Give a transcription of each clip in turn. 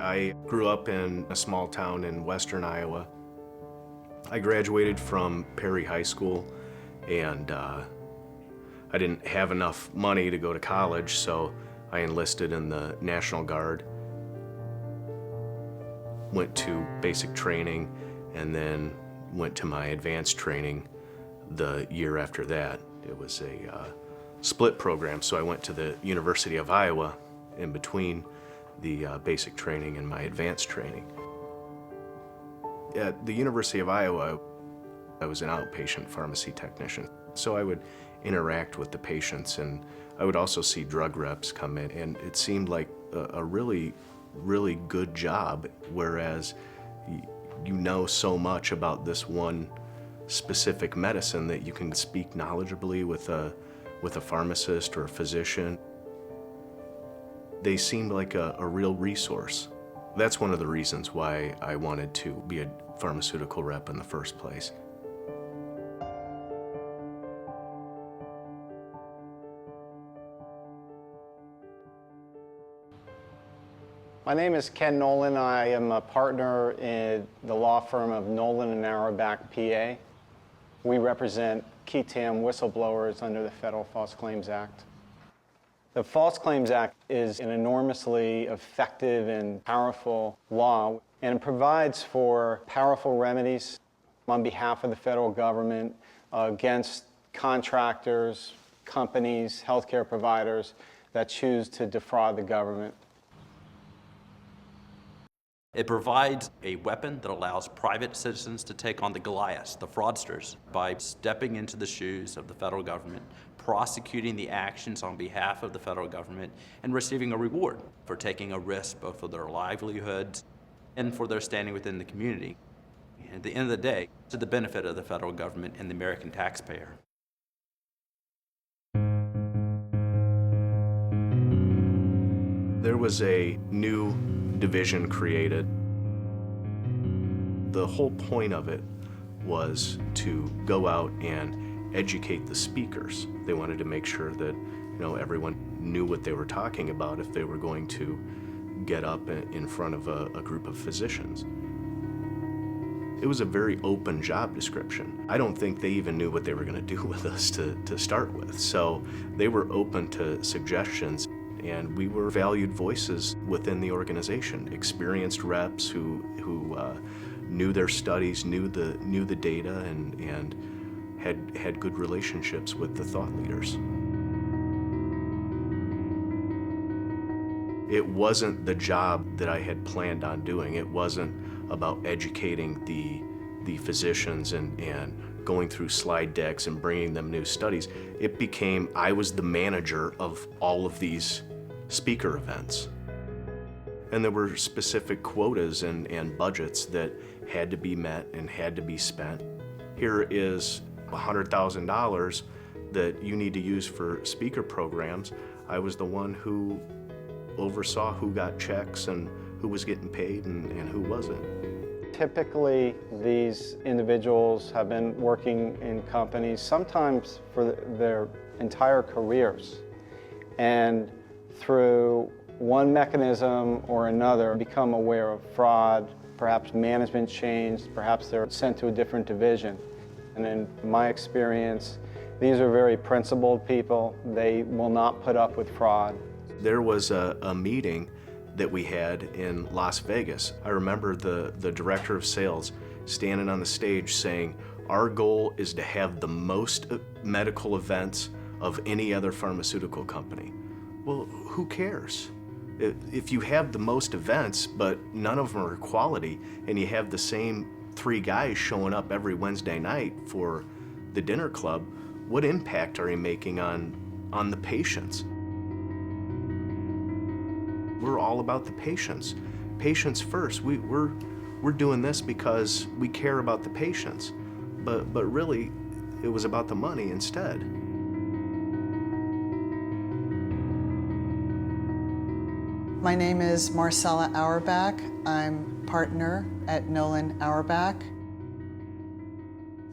I grew up in a small town in western Iowa. I graduated from Perry High School, and I didn't have enough money to go to college, so I enlisted in the National Guard. Went to basic training and then went to my advanced training the year after that. It was a split program, so I went to the University of Iowa in between the basic training and my advanced training. At the University of Iowa, I was an outpatient pharmacy technician, so I would interact with the patients, and I would also see drug reps come in, and it seemed like a really good job, whereas you know so much about this one specific medicine that you can speak knowledgeably with a pharmacist or a physician. They seemed like a real resource. That's one of the reasons why I wanted to be a pharmaceutical rep in the first place. My name is Ken Nolan. I am a partner in the law firm of Nolan Auerbach, PA. We represent qui tam whistleblowers under the Federal False Claims Act. The False Claims Act is an enormously effective and powerful law, and it provides for powerful remedies on behalf of the federal government against contractors, companies, healthcare providers that choose to defraud the government. It provides a weapon that allows private citizens to take on the Goliaths, the fraudsters, by stepping into the shoes of the federal government, prosecuting the actions on behalf of the federal government, and receiving a reward for taking a risk both for their livelihoods and for their standing within the community. And at the end of the day, to the benefit of the federal government and the American taxpayer. There was a new division created. The whole point of it was to go out and educate the speakers. They wanted to make sure that everyone knew what they were talking about if they were going to get up in front of a group of physicians. It was a very open job description. I don't think they even knew what they were going to do with us to start with, so they were open to suggestions. And we were valued voices within the organization, experienced reps who knew their studies, knew the data, and had good relationships with the thought leaders. It wasn't the job that I had planned on doing. It wasn't about educating the physicians and going through slide decks and bringing them new studies. It became, I was the manager of all of these speaker events. And there were specific quotas and budgets that had to be met and had to be spent. Here is $100,000 that you need to use for speaker programs. I was the one who oversaw who got checks and who was getting paid and who wasn't. Typically, these individuals have been working in companies sometimes for their entire careers, and through one mechanism or another become aware of fraud, perhaps management changed, perhaps they're sent to a different division. And in my experience, these are very principled people. They will not put up with fraud. There was a meeting that we had in Las Vegas. I remember the director of sales standing on the stage saying, "Our goal is to have the most medical events of any other pharmaceutical company." Well, who cares? If you have the most events, but none of them are quality, and you have the same 3 guys showing up every Wednesday night for the dinner club, what impact are you making on the patients? We're all about the patients. Patients first. We're doing this because we care about the patients, but really, it was about the money instead. My name is Marcella Auerbach. I'm partner at Nolan Auerbach.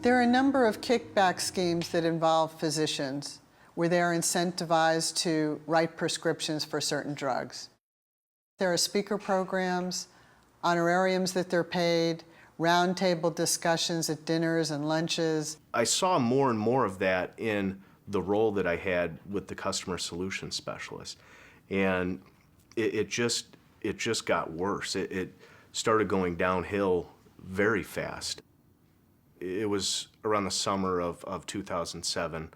There are a number of kickback schemes that involve physicians where they are incentivized to write prescriptions for certain drugs. There are speaker programs, honorariums that they're paid, roundtable discussions at dinners and lunches. I saw more and more of that in the role that I had with the customer solutions specialist. And it just got worse. It started going downhill very fast. It was around the summer of 2007.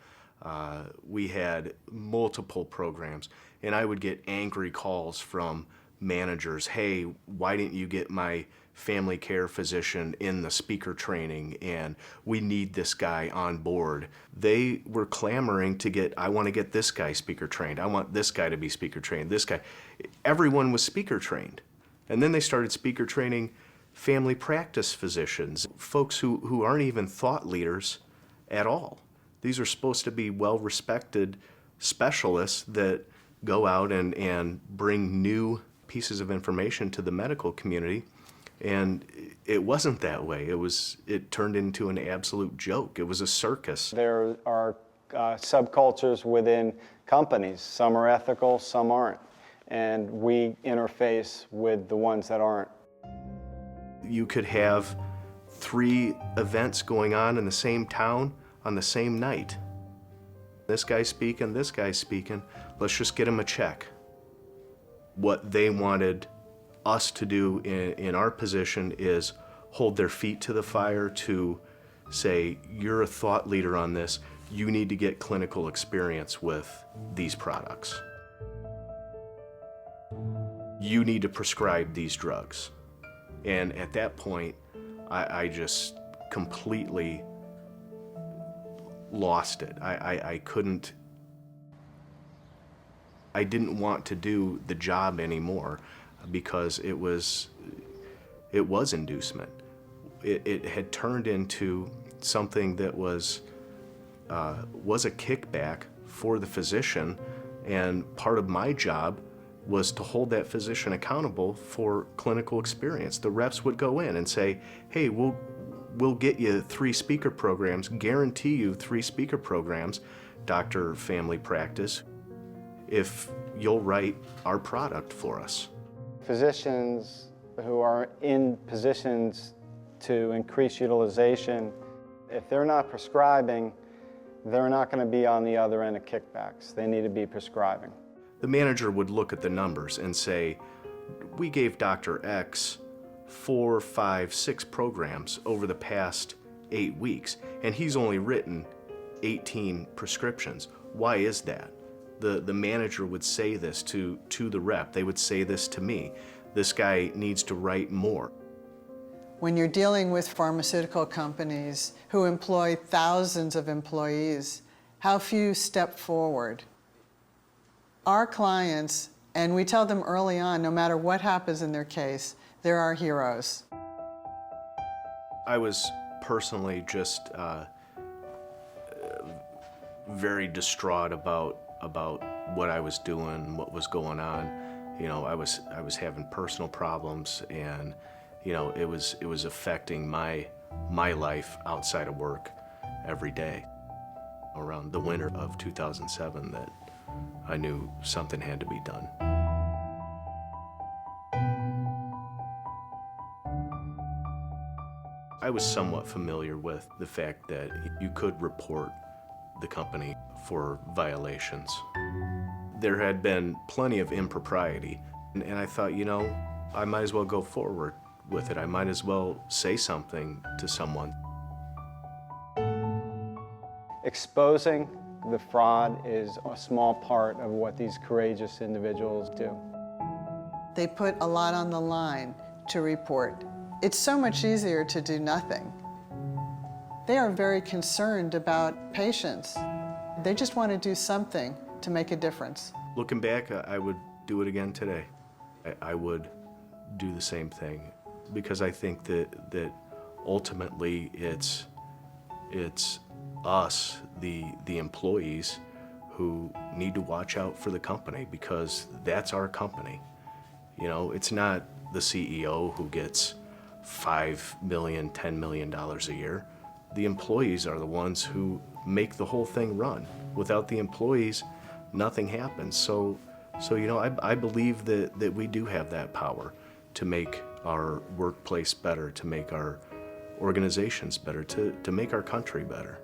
We had multiple programs, and I would get angry calls from managers. Hey, why didn't you get my family care physician in the speaker training, and we need this guy on board. They were clamoring to get, I want to get this guy speaker trained. I want this guy to be speaker trained, this guy. Everyone was speaker trained. And then they started speaker training family practice physicians, folks who aren't even thought leaders at all. These are supposed to be well-respected specialists that go out and bring new pieces of information to the medical community. And it wasn't that way. It turned into an absolute joke. It was a circus. There are subcultures within companies. Some are ethical, some aren't. And we interface with the ones that aren't. You could have 3 events going on in the same town on the same night. This guy's speaking, this guy's speaking. Let's just get him a check. What they wanted us to do in our position is hold their feet to the fire to say, you're a thought leader on this. You need to get clinical experience with these products. You need to prescribe these drugs. And at that point, I just completely lost it. I didn't want to do the job anymore because it was inducement. It had turned into something that was a kickback for the physician, and part of my job was to hold that physician accountable for clinical experience. The reps would go in and say, hey, we'll get you 3 speaker programs, guarantee you 3 speaker programs, doctor, family practice, if you'll write our product for us. Physicians who are in positions to increase utilization, if they're not prescribing, they're not going to be on the other end of kickbacks. They need to be prescribing. The manager would look at the numbers and say, we gave Dr. X 4, 5, 6 programs over the past 8 weeks, and he's only written 18 prescriptions. Why is that? The manager would say this to the rep. They would say this to me. This guy needs to write more. When you're dealing with pharmaceutical companies who employ thousands of employees, how few step forward? Our clients, and we tell them early on, no matter what happens in their case, they're our heroes. I was personally just very distraught about what I was doing, what was going on. You know, I was having personal problems, and you know, it was affecting my life outside of work every day. Around the winter of 2007, that I knew something had to be done. I was somewhat familiar with the fact that you could report the company for violations. There had been plenty of impropriety, and I thought, you know, I might as well go forward with it. I might as well say something to someone. Exposing the fraud is a small part of what these courageous individuals do. They put a lot on the line to report. It's so much easier to do nothing. They are very concerned about patients. They just want to do something to make a difference. Looking back, I would do it again today. I would do the same thing, because I think that ultimately it's us, the employees, who need to watch out for the company, because that's our company. You know, it's not the CEO who gets $5 million, $10 million a year. The employees are the ones who make the whole thing run. Without the employees, nothing happens. So So, I believe that we do have that power to make our workplace better, to make our organizations better, to make our country better.